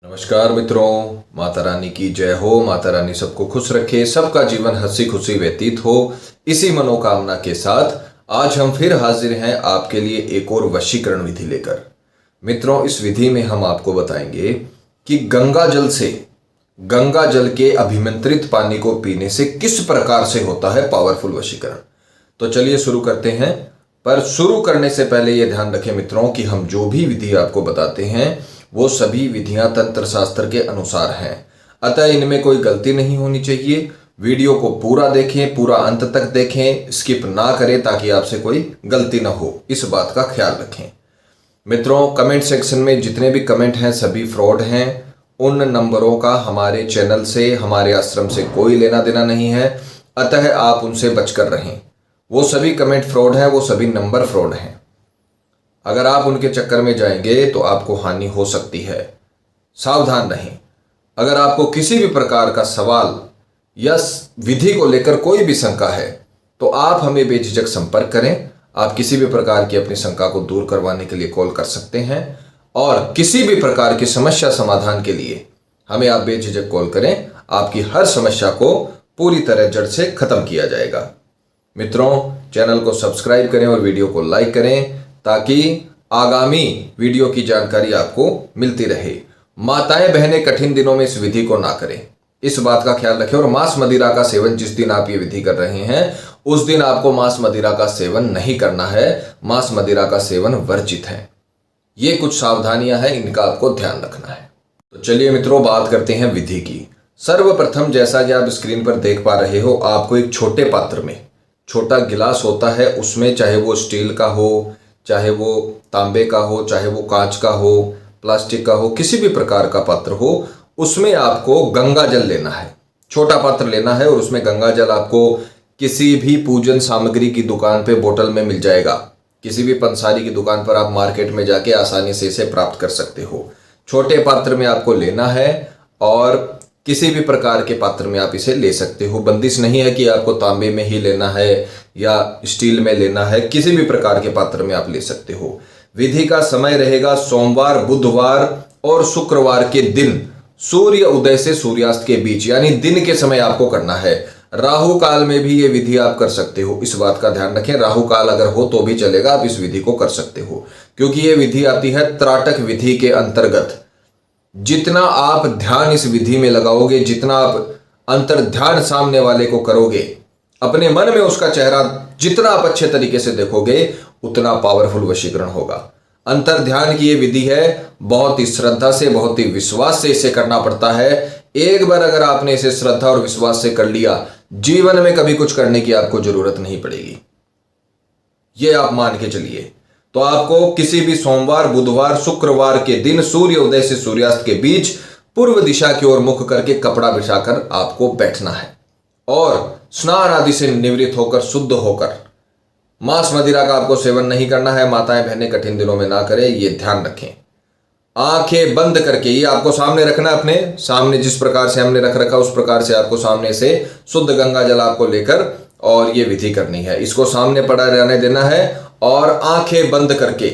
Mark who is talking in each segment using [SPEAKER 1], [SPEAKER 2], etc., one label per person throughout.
[SPEAKER 1] नमस्कार मित्रों, माता रानी की जय हो। माता रानी सबको खुश रखे, सबका जीवन हंसी खुशी व्यतीत हो, इसी मनोकामना के साथ आज हम फिर हाजिर हैं आपके लिए एक और वशीकरण विधि लेकर। मित्रों, इस विधि में हम आपको बताएंगे कि गंगा जल के अभिमंत्रित पानी को पीने से किस प्रकार से होता है पावरफुल वशीकरण। तो चलिए शुरू करते हैं। पर शुरू करने से पहले यह ध्यान रखें मित्रों कि हम जो भी विधि आपको बताते हैं वो सभी विधियां तंत्र शास्त्र के अनुसार हैं, अतः इनमें कोई गलती नहीं होनी चाहिए। वीडियो को पूरा देखें, पूरा अंत तक देखें, स्किप ना करें ताकि आपसे कोई गलती ना हो, इस बात का ख्याल रखें। मित्रों, कमेंट सेक्शन में जितने भी कमेंट हैं सभी फ्रॉड हैं। उन नंबरों का हमारे चैनल से, हमारे आश्रम से कोई लेना देना नहीं है, अतः आप उनसे बचकर रहें। वो सभी कमेंट फ्रॉड हैं, वो सभी नंबर फ्रॉड हैं। अगर आप उनके चक्कर में जाएंगे तो आपको हानि हो सकती है, सावधान रहें। अगर आपको किसी भी प्रकार का सवाल या विधि को लेकर कोई भी शंका है तो आप हमें बेझिझक संपर्क करें। आप किसी भी प्रकार की अपनी शंका को दूर करवाने के लिए कॉल कर सकते हैं और किसी भी प्रकार की समस्या समाधान के लिए हमें आप बेझिझक कॉल करें। आपकी हर समस्या को पूरी तरह जड़ से खत्म किया जाएगा। मित्रों, चैनल को सब्सक्राइब करें और वीडियो को लाइक करें ताकि आगामी वीडियो की जानकारी आपको मिलती रहे। माताएं बहनें कठिन दिनों में इस विधि को ना करें, इस बात का ख्याल रखें। और मांस मदिरा का सेवन जिस दिन आप ये विधि कर रहे हैं उस दिन आपको मांस मदिरा का सेवन नहीं करना है। मांस मदिरा का सेवन वर्जित है। ये कुछ सावधानियां हैं, इनका आपको ध्यान रखना है। तो चलिए मित्रों, बात करते हैं विधि की। सर्वप्रथम जैसा कि आप स्क्रीन पर देख पा रहे हो, आपको एक छोटे पात्र में, छोटा गिलास होता है उसमें, चाहे वो स्टील का हो, चाहे वो तांबे का हो, चाहे वो कांच का हो, प्लास्टिक का हो, किसी भी प्रकार का पात्र हो, उसमें आपको गंगा जल लेना है। छोटा पात्र लेना है और उसमें गंगा जल आपको किसी भी पूजन सामग्री की दुकान पे बोतल में मिल जाएगा। किसी भी पंसारी की दुकान पर आप मार्केट में जाके आसानी से इसे प्राप्त कर सकते हो। छोटे पात्र में आपको लेना है और किसी भी प्रकार के पात्र में आप इसे ले सकते हो। बंदिश नहीं है कि आपको तांबे में ही लेना है या स्टील में लेना है, किसी भी प्रकार के पात्र में आप ले सकते हो। विधि का समय रहेगा सोमवार, बुधवार और शुक्रवार के दिन सूर्य उदय से सूर्यास्त के बीच, यानी दिन के समय आपको करना है। राहु काल में भी ये विधि आप कर सकते हो, इस बात का ध्यान रखें। राहु काल अगर हो तो भी चलेगा, आप इस विधि को कर सकते हो, क्योंकि ये विधि आती है त्राटक विधि के अंतर्गत। जितना आप ध्यान इस विधि में लगाओगे, जितना आप अंतर ध्यान सामने वाले को करोगे, अपने मन में उसका चेहरा जितना आप अच्छे तरीके से देखोगे, उतना पावरफुल वशीकरण होगा। अंतर ध्यान की ये विधि है, बहुत ही श्रद्धा से, बहुत ही विश्वास से इसे करना पड़ता है। एक बार अगर आपने इसे श्रद्धा और विश्वास से कर लिया, जीवन में कभी कुछ करने की आपको जरूरत नहीं पड़ेगी, ये आप मान के चलिए। तो आपको किसी भी सोमवार, बुधवार, शुक्रवार के दिन सूर्य उदय से सूर्यास्त के बीच पूर्व दिशा की ओर मुख करके कपड़ा बिछाकर आपको बैठना है और स्नान आदि से निवृत्त होकर, शुद्ध होकर, मांस मदिरा का आपको सेवन नहीं करना है। माताएं बहनें कठिन दिनों में ना करें, ये ध्यान रखें। आंखें बंद करके, ये आपको सामने रखना, अपने सामने जिस प्रकार से हमने रख रखा उस प्रकार से आपको सामने से शुद्ध गंगा जल आपको लेकर और ये विधि करनी है। इसको सामने पड़ा रहने देना है और आंखें बंद करके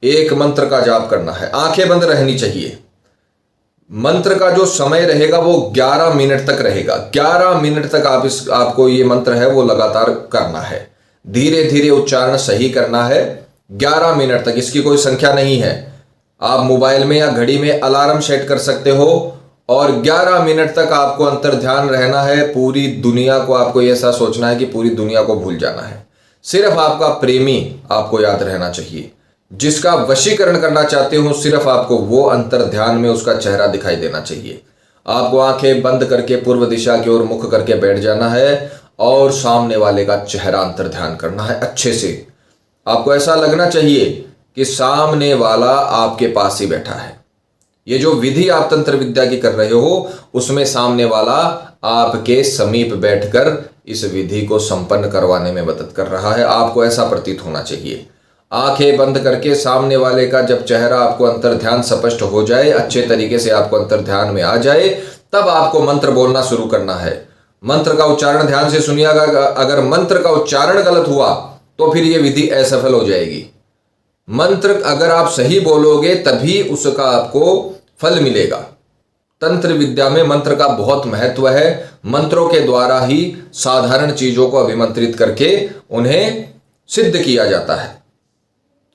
[SPEAKER 1] एक मंत्र का जाप करना है। आंखें बंद रहनी चाहिए। मंत्र का जो समय रहेगा वो 11 मिनट तक रहेगा। 11 मिनट तक आपको ये मंत्र है वो लगातार करना है। धीरे धीरे उच्चारण सही करना है 11 मिनट तक। इसकी कोई संख्या नहीं है। आप मोबाइल में या घड़ी में अलार्म सेट कर सकते हो और 11 मिनट तक आपको अंतर ध्यान रहना है। पूरी दुनिया को आपको ऐसा सोचना है कि पूरी दुनिया को भूल जाना है। सिर्फ आपका प्रेमी आपको याद रहना चाहिए। जिसका वशीकरण करना चाहते हो, सिर्फ आपको वो अंतर ध्यान में उसका चेहरा दिखाई देना चाहिए। आपको आंखें बंद करके पूर्व दिशा की ओर मुख करके बैठ जाना है और सामने वाले का चेहरा अंतर ध्यान करना है अच्छे से। आपको ऐसा लगना चाहिए कि सामने वाला आपके पास ही बैठा है। ये जो विधि आप तंत्र विद्या की कर रहे हो उसमें सामने वाला आपके समीप बैठकर इस विधि को संपन्न करवाने में मदद कर रहा है। आपको ऐसा प्रतीत होना चाहिए। आंखें बंद करके सामने वाले का जब चेहरा आपको अंतर ध्यान स्पष्ट हो जाए, अच्छे तरीके से आपको अंतर ध्यान में आ जाए, तब आपको मंत्र बोलना शुरू करना है। मंत्र का उच्चारण ध्यान से सुनिएगा। अगर मंत्र का उच्चारण गलत हुआ तो फिर यह विधि असफल हो जाएगी। मंत्र अगर आप सही बोलोगे तभी उसका आपको फल मिलेगा। तंत्र विद्या में मंत्र का बहुत महत्व है। मंत्रों के द्वारा ही साधारण चीजों को अभिमंत्रित करके उन्हें सिद्ध किया जाता है।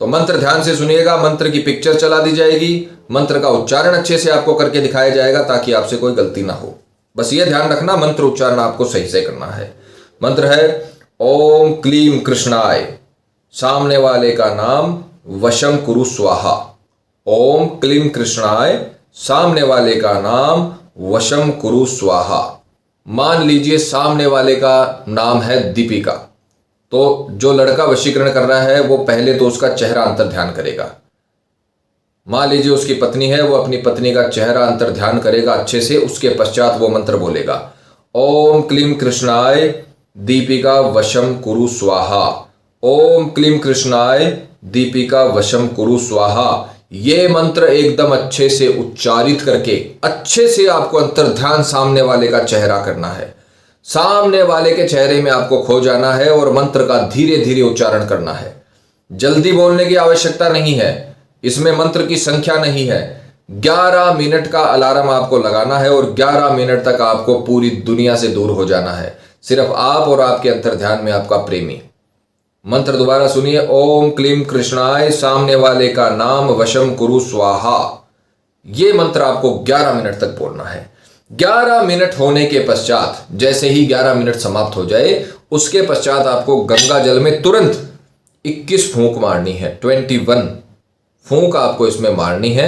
[SPEAKER 1] तो मंत्र ध्यान से सुनिएगा, मंत्र की पिक्चर चला दी जाएगी, मंत्र का उच्चारण अच्छे से आपको करके दिखाया जाएगा ताकि आपसे कोई गलती ना हो। बस ये ध्यान रखना, मंत्र उच्चारण आपको सही से करना है। मंत्र है ओम क्लीम कृष्णाय, सामने वाले का नाम वशम कुरु स्वाहा। ओम क्लीम कृष्णाय, सामने वाले का नाम वशम कुरु स्वाहा। मान लीजिए सामने वाले का नाम है दीपिका, तो जो लड़का वशीकरण कर रहा है वो पहले तो उसका चेहरा अंतर ध्यान करेगा। मान लीजिए उसकी पत्नी है, वो अपनी पत्नी का चेहरा अंतर ध्यान करेगा अच्छे से, उसके पश्चात वो मंत्र बोलेगा ओम क्लीम कृष्णाय दीपिका वशम कुरु स्वाहा। ओम क्लीम कृष्णाय दीपिका वशम कुरु स्वाहा। ये मंत्र एकदम अच्छे से उच्चारित करके अच्छे से आपको अंतर ध्यान सामने वाले का चेहरा करना है। सामने वाले के चेहरे में आपको खो जाना है और मंत्र का धीरे धीरे उच्चारण करना है। जल्दी बोलने की आवश्यकता नहीं है, इसमें मंत्र की संख्या नहीं है। 11 मिनट का अलार्म आपको लगाना है और 11 मिनट तक आपको पूरी दुनिया से दूर हो जाना है। सिर्फ आप और आपके अंतर ध्यान में आपका प्रेमी। मंत्र दोबारा सुनिए, ओम क्लीम कृष्णाय, सामने वाले का नाम वशम कुरु स्वाहा। यह मंत्र आपको 11 मिनट तक बोलना है। 11 मिनट होने के पश्चात, जैसे ही 11 मिनट समाप्त हो जाए, उसके पश्चात आपको गंगा जल में तुरंत 21 फूंक मारनी है। 21 फूंक आपको इसमें मारनी है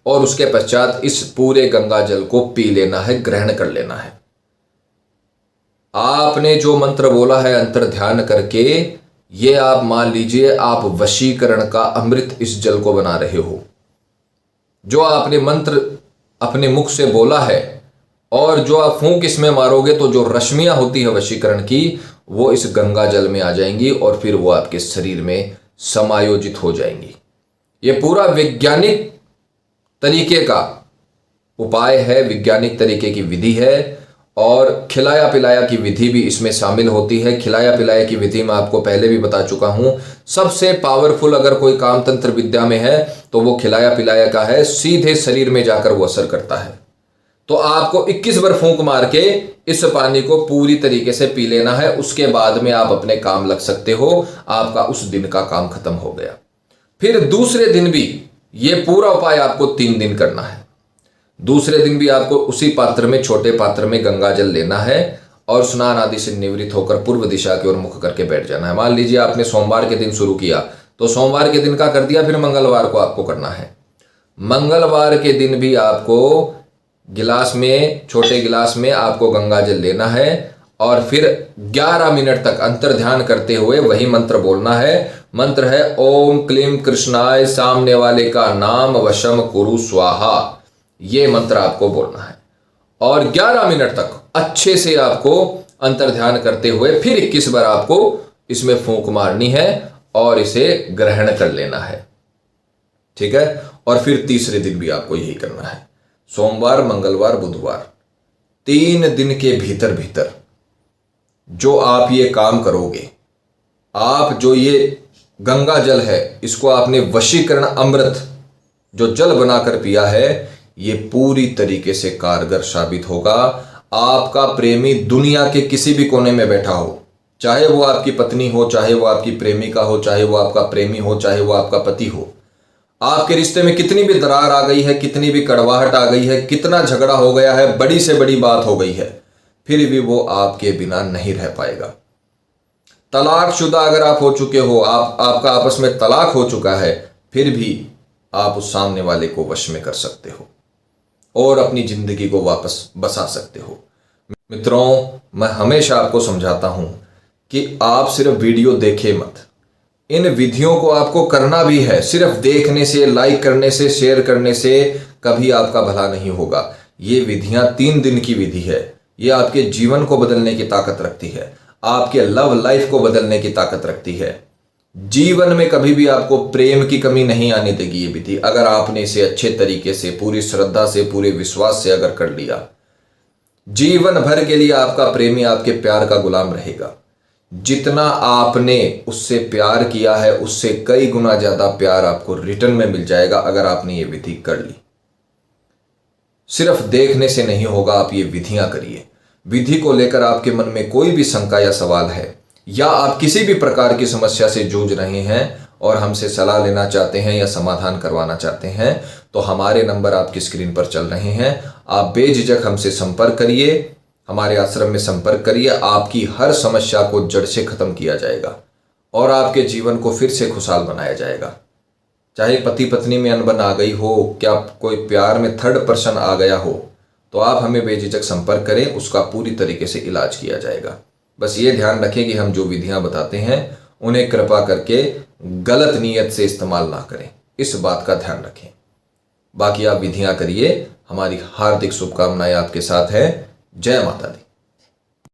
[SPEAKER 1] और उसके पश्चात इस पूरे गंगा जल को पी लेना है, ग्रहण कर लेना है। आपने जो मंत्र बोला है अंतर ध्यान करके, ये आप मान लीजिए आप वशीकरण का अमृत इस जल को बना रहे हो। जो आपने मंत्र अपने मुख से बोला है और जो आप फूंक इसमें मारोगे तो जो रश्मियां होती है वशीकरण की, वो इस गंगा जल में आ जाएंगी और फिर वो आपके शरीर में समायोजित हो जाएंगी। ये पूरा वैज्ञानिक तरीके का उपाय है, वैज्ञानिक तरीके की विधि है और खिलाया पिलाया की विधि भी इसमें शामिल होती है। खिलाया पिलाया की विधि मैं आपको पहले भी बता चुका हूं। सबसे पावरफुल अगर कोई काम तंत्र विद्या में है तो वो खिलाया पिलाया का है, सीधे शरीर में जाकर वो असर करता है। तो आपको 21 बार फूंक मार के इस पानी को पूरी तरीके से पी लेना है। उसके बाद में आप अपने काम लग सकते हो, आपका उस दिन का काम खत्म हो गया। फिर दूसरे दिन भी ये पूरा उपाय आपको 3 दिन करना है। दूसरे दिन भी आपको उसी पात्र में, छोटे पात्र में गंगा जल लेना है और स्नान आदि से निवृत्त होकर पूर्व दिशा की ओर मुख करके बैठ जाना है। मान लीजिए आपने सोमवार के दिन शुरू किया तो सोमवार के दिन का कर दिया, फिर मंगलवार को आपको करना है। मंगलवार के दिन भी आपको गिलास में, छोटे गिलास में आपको गंगा जल लेना है और फिर 11 मिनट तक अंतर ध्यान करते हुए वही मंत्र बोलना है। मंत्र है ओम क्लीम कृष्णाय, सामने वाले का नाम वशम कुरु स्वाहा। ये मंत्र आपको बोलना है और 11 मिनट तक अच्छे से आपको अंतर ध्यान करते हुए फिर 21 बार आपको इसमें फूंक मारनी है और इसे ग्रहण कर लेना है। ठीक है, और फिर तीसरे दिन भी आपको यही करना है। सोमवार, मंगलवार, बुधवार, 3 दिन के भीतर भीतर जो आप ये काम करोगे, आप जो ये गंगा जल है इसको आपने वशीकरण अमृत जो जल बनाकर पिया है, ये पूरी तरीके से कारगर साबित होगा। आपका प्रेमी दुनिया के किसी भी कोने में बैठा हो, चाहे वो आपकी पत्नी हो, चाहे वो आपकी प्रेमिका हो, चाहे वो आपका प्रेमी हो, चाहे वो आपका पति हो, आपके रिश्ते में कितनी भी दरार आ गई है, कितनी भी कड़वाहट आ गई है, कितना झगड़ा हो गया है, बड़ी से बड़ी बात हो गई है, फिर भी वो आपके बिना नहीं रह पाएगा। तलाकशुदा अगर आप हो चुके हो, आपका आपस में तलाक हो चुका है, फिर भी आप उस सामने वाले को वश में कर सकते हो और अपनी जिंदगी को वापस बसा सकते हो। मित्रों, मैं हमेशा आपको समझाता हूं कि आप सिर्फ वीडियो देखे मत, इन विधियों को आपको करना भी है। सिर्फ देखने से, लाइक करने से, शेयर करने से कभी आपका भला नहीं होगा। ये विधियां 3 दिन की विधि है। ये आपके जीवन को बदलने की ताकत रखती है, आपके लव लाइफ को बदलने की ताकत रखती है। जीवन में कभी भी आपको प्रेम की कमी नहीं आने देगी ये विधि, अगर आपने इसे अच्छे तरीके से, पूरी श्रद्धा से, पूरे विश्वास से अगर कर लिया। जीवन भर के लिए आपका प्रेमी आपके प्यार का गुलाम रहेगा। जितना आपने उससे प्यार किया है उससे कई गुना ज्यादा प्यार आपको रिटर्न में मिल जाएगा अगर आपने ये विधि कर ली। सिर्फ देखने से नहीं होगा, आप ये विधियां करिए। विधि को लेकर आपके मन में कोई भी शंका या सवाल है, या आप किसी भी प्रकार की समस्या से जूझ रहे हैं और हमसे सलाह लेना चाहते हैं या समाधान करवाना चाहते हैं, तो हमारे नंबर आपकी स्क्रीन पर चल रहे हैं। आप बेझिझक हमसे संपर्क करिए, हमारे आश्रम में संपर्क करिए। आपकी हर समस्या को जड़ से खत्म किया जाएगा और आपके जीवन को फिर से खुशहाल बनाया जाएगा। चाहे पति पत्नी में अनबन आ गई हो, क्या कोई प्यार में थर्ड पर्सन आ गया हो, तो आप हमें बेझिझक संपर्क करें, उसका पूरी तरीके से इलाज किया जाएगा। बस ये ध्यान रखें कि हम जो विधियां बताते हैं उन्हें कृपा करके गलत नीयत से इस्तेमाल ना करें, इस बात का ध्यान रखें। बाकी आप विधियां करिए, हमारी हार्दिक शुभकामनाएं आपके साथ है। जय माता दी।